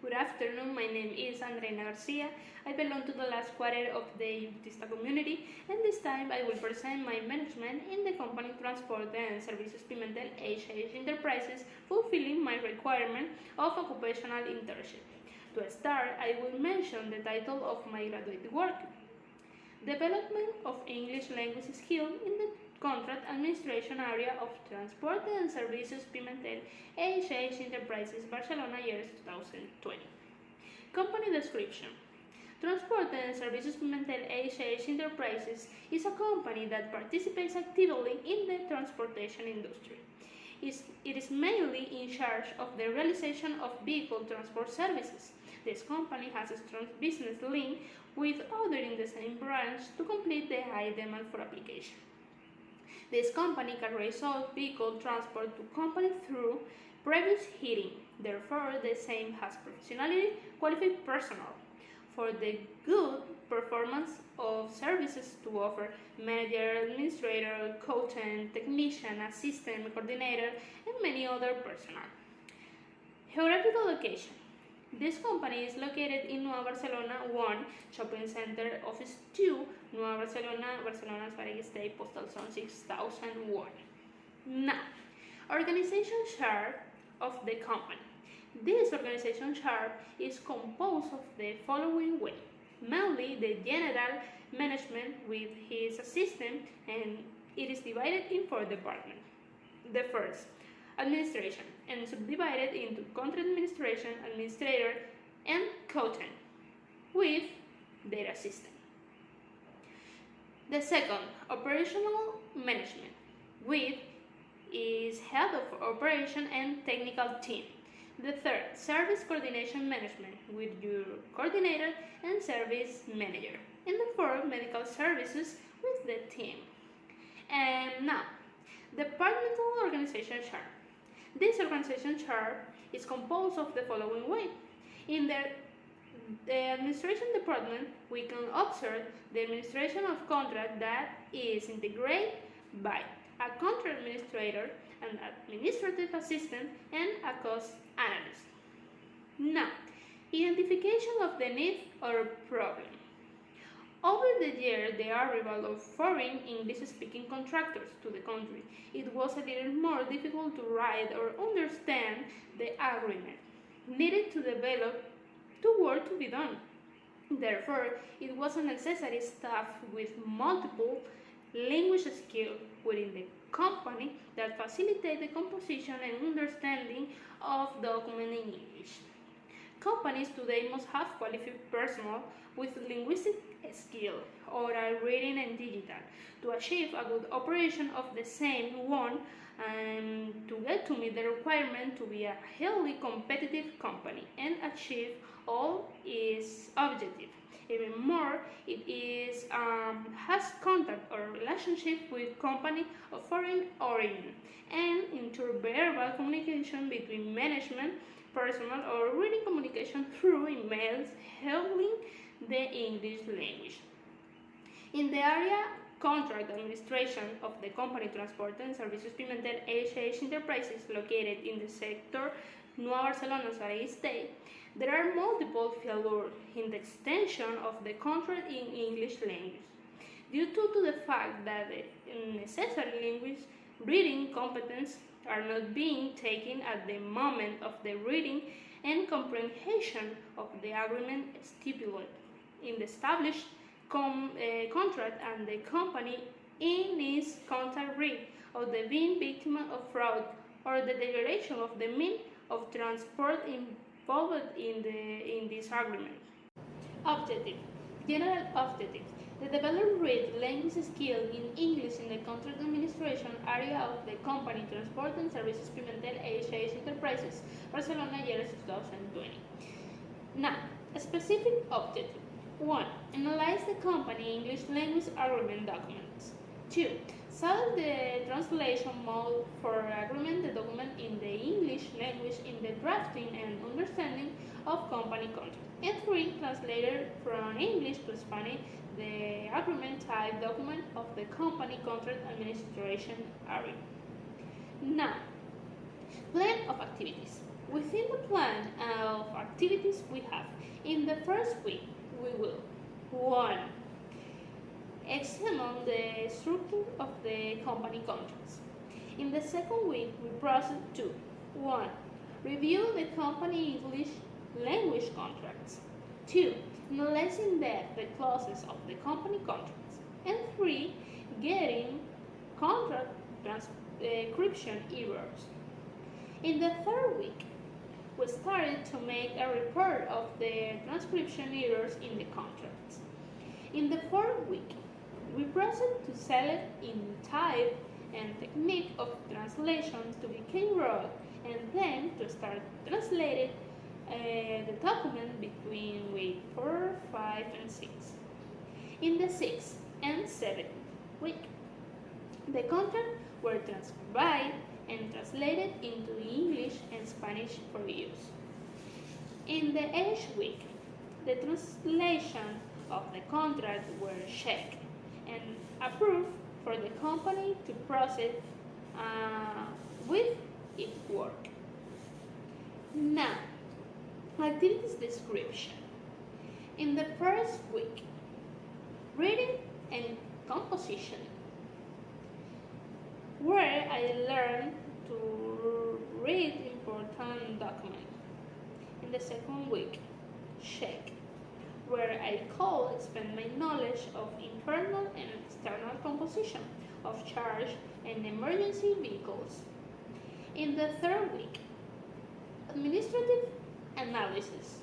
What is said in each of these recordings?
Good afternoon, my name is Andreina Garcia. I belong to the last quarter of the Bautista community, and this time I will present my management in the company Transporte and Servicios Pimentel HH Enterprises, fulfilling my requirement of Occupational Internship. To start, I will mention the title of my graduate work: Development of English Language Skill in the Contract Administration Area of Transporte and Servicios Pimentel HH Enterprises, Barcelona, years 2020. Company description: Transporte and Servicios Pimentel HH Enterprises is a company that participates actively in the transportation industry. It is mainly in charge of the realization of vehicle transport services. This company has a strong business link with others in the same branch to complete the high demand for application. This company carries out vehicle transport to company through previous hearing. Therefore, the same has professionally qualified personnel for the good performance of services to offer manager, administrator, accountant, technician, assistant, coordinator, and many other personnel. Geographical location: this company is located in Nueva Barcelona 1 Shopping Center, Office 2, Nueva Barcelona, Barcelona's Valle State, Postal Zone 6001. Now, organization chart of the company. This organization chart is composed of the following way: mainly the general management with his assistant, and it is divided in 4 departments. The first, administration, and subdivided into contract administration, administrator, and accountant, with their assistant. The second, operational management, with its head of operation and technical team. The third, service coordination management, with your coordinator and service manager. And the fourth, medical services, with the team. And now, departmental organization chart. This organization chart is composed of the following way. In the administration department, we can observe the administration of contract that is integrated by a contract administrator, an administrative assistant, and a cost analyst. Now, identification of the need or problem. Over the year, the arrival of foreign English-speaking contractors to the country, it was a little more difficult to write or understand the agreement needed to develop the work to be done. Therefore, it was a necessary staff with multiple language skills within the company that facilitate the composition and understanding of documents in English. Companies today must have qualified personnel with linguistic skill, oral, reading, and digital to achieve a good operation of the same one and to get to meet the requirement to be a highly competitive company and achieve all its objectives. Even more, it has contact or relationship with company of foreign origin and interverbal communication between management, personnel, or reading communication through emails, helping the English language. In the area contract administration of the company Transporte and Servicios Pimentel HH Enterprises, located in the sector Nueva Barcelona's Valle State, there are multiple failures in the extension of the contract in English language, due to the fact that the necessary language reading competence are not being taken at the moment of the reading and comprehension of the agreement stipulated in the established contract, and the company in its contact rate of the being victim of fraud or the degradation of the means of transport involved in this agreement. Objective. General objectives: the developed read language skill in English in the contract administration area of the company Transporte and Servicios Pimentel HH Enterprises, Barcelona, years 2020. Now, a specific objective. 1. Analyze the company English language agreement documents. 2. Select the translation mode for agreement the document in the English language in the drafting and understanding of company contract. And 3. Translate from English to Spanish the agreement type document of the company contract administration area. Now, plan of activities. Within the plan of activities we have, in the first week, we will 1. Examine the structure of the company contracts. In the second week, we process 2. 1. Review the company English language contracts. 2. Analyze in depth the clauses of the company contracts. And 3. Getting contract transcription errors. In the third week, we started to make a report of the transcription errors in the contracts. In the fourth week, we proceed to select in type and technique of translation to become raw and then to start translating the document between week 4, 5, and 6. In the 6th and 7th week, the contracts were transcribed and translated into English and Spanish for use. In the 8th week, the translation of the contract were checked and approved for the company to proceed with its work. Now, activities description. In the first week, reading and composition, where I learned to read important documents. In the second week, check, where I could expand my knowledge of internal and external composition of charge and emergency vehicles. In the third week, administrative analysis,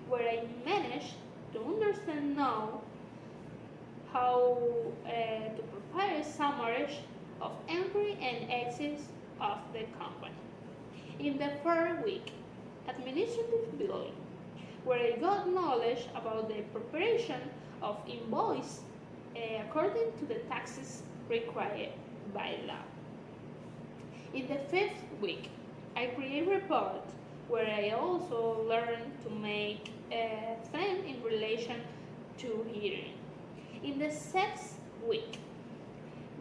where I managed to understand now how to prepare summaries of entry and exits of the company. In the third week, administrative billing, where I got knowledge about the preparation of invoice according to the taxes required by law. In the fifth week, I create a report where I also learned to make them in relation to hearing. In the sixth week,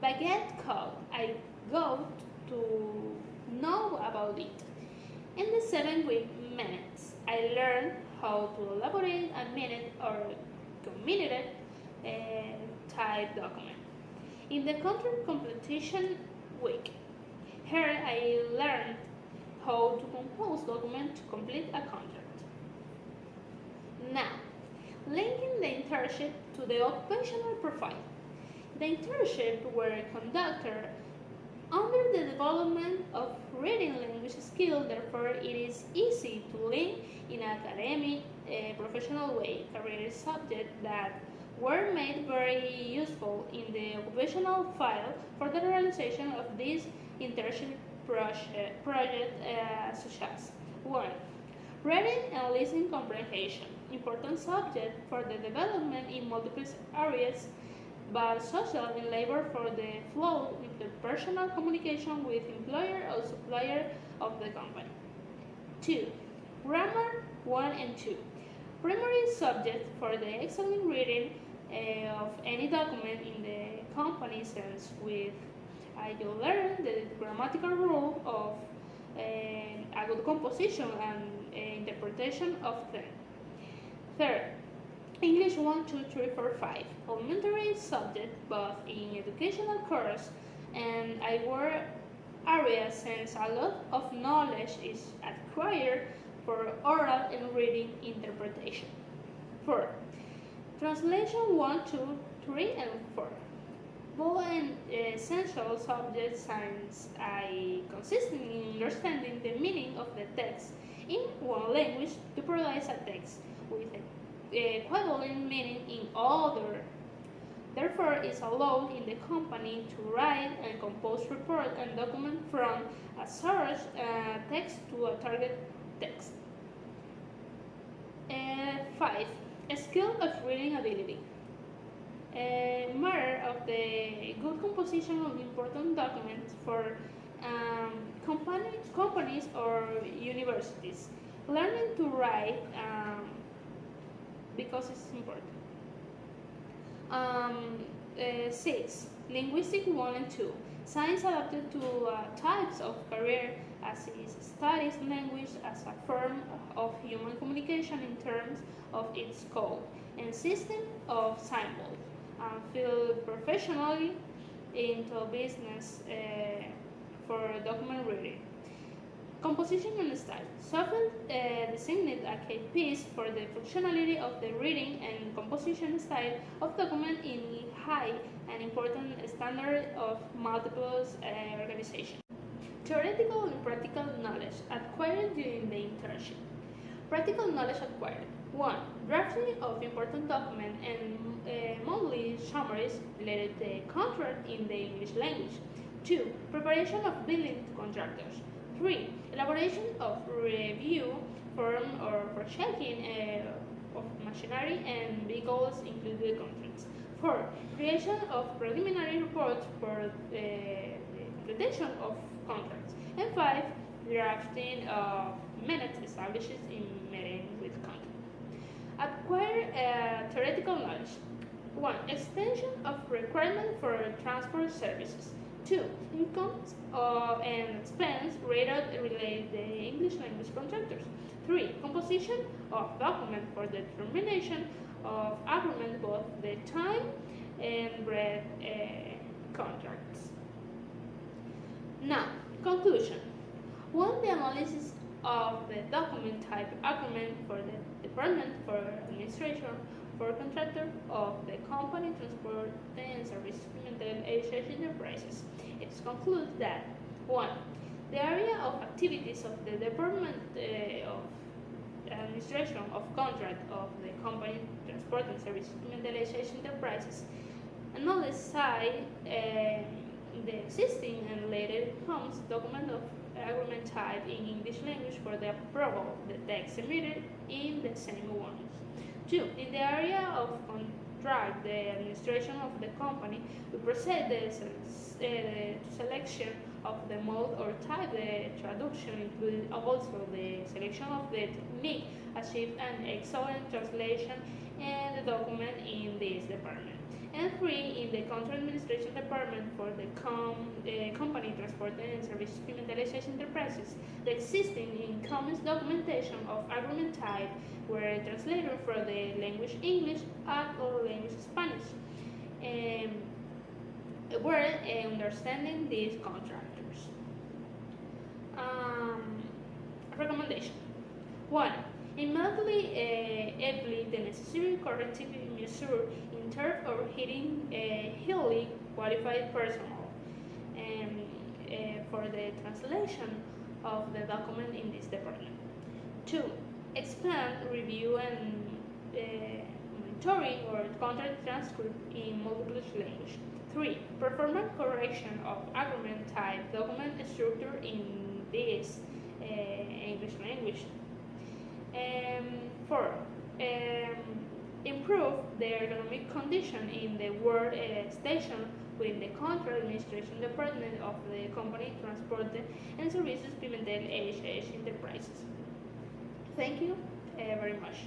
baguette code, I got to know about it. In the 7th week, minutes, I learned how to elaborate a minute or committed type document. In the contract completion week, here I learned how to compose document to complete a contract. Now, linking the internship to the occupational profile. The internship were conducted under the development of reading language skills, therefore it is easy to link in an academic, professional way career subjects that were made very useful in the occupational file for the realization of this internship project such as 1. Reading and listening comprehension, important subject for the development in multiple areas, but social and labor for the flow interpersonal communication with employer or supplier of the company. 2. Grammar 1 and 2. Primary subject for the excellent reading of any document in the company sense with you learn the grammatical rule of a good composition and interpretation of them. 3rd, English 1, 2, 3, 4, 5. Elementary subject both in educational course and our area since a lot of knowledge is acquired for oral and reading interpretation. 4. Translation 1, 2, 3, and 4. Both essential subject since I consist in understanding the meaning of the text in one language to produce a text with equivalent meaning in other. Therefore, it's allowed in the company to write and compose report and document from a source text to a target text. 5. A skill of reading ability. Matter of the good composition of important documents for companies or universities. Learning to write because it's important. 6. Linguistic 1 and 2. Science adapted to types of career as it studies language as a form of human communication in terms of its code and system of symbols, and feel professionally into business for document reading. Composition and style. Software designated a key piece for the functionality of the reading and composition style of document in high and important standard of multiple organizations. Theoretical and practical knowledge acquired during the internship. Practical knowledge acquired. 1. Drafting of important documents and monthly summaries related to the contract in the English language. 2. Preparation of billing to contractors. 3. Elaboration of review form or for checking of machinery and vehicles included contracts. 4. Creation of preliminary reports for the retention of contracts. And 5. Drafting of minutes established in meeting with contracts. Acquire theoretical knowledge. 1. Extension of requirement for transport services. 2. Incomes and expense rated related to English language contractors. 3. Composition of document for the determination of agreement both the time and bread contracts. Now, conclusion. 1. The analysis of the document type agreement for the Department for Administration for contractor of the company transport and service implemented HH enterprises. It concludes that 1. The area of activities of the Department of Administration of contract of the company transport and service implemented HH enterprises analyze the existing and later comes document of agreement type in English language for the approval of the text emitted in the same ones. 2. In the area of contract, the administration of the company will proceed the selection of the mode or type, the traduction including also the selection of the technique, achieve an excellent translation and the document in this department. And 3. In the contract administration department for the company transport and service implementation enterprises, the existing in-commerce documentation of agreement type were translated from the language English or language Spanish. Were understanding these contractors. Recommendation. 1. Immediately apply the necessary corrective measure in terms of hitting highly qualified personnel for the translation of the document in this department. 2. Expand, review, and monitoring or contract transcript in multiple languages. 3. Perform a correction of agreement type document structure in this English language. 4. Improve the ergonomic condition in the work station within the contract administration department of the company transport and services implemented HH enterprises. Thank you very much.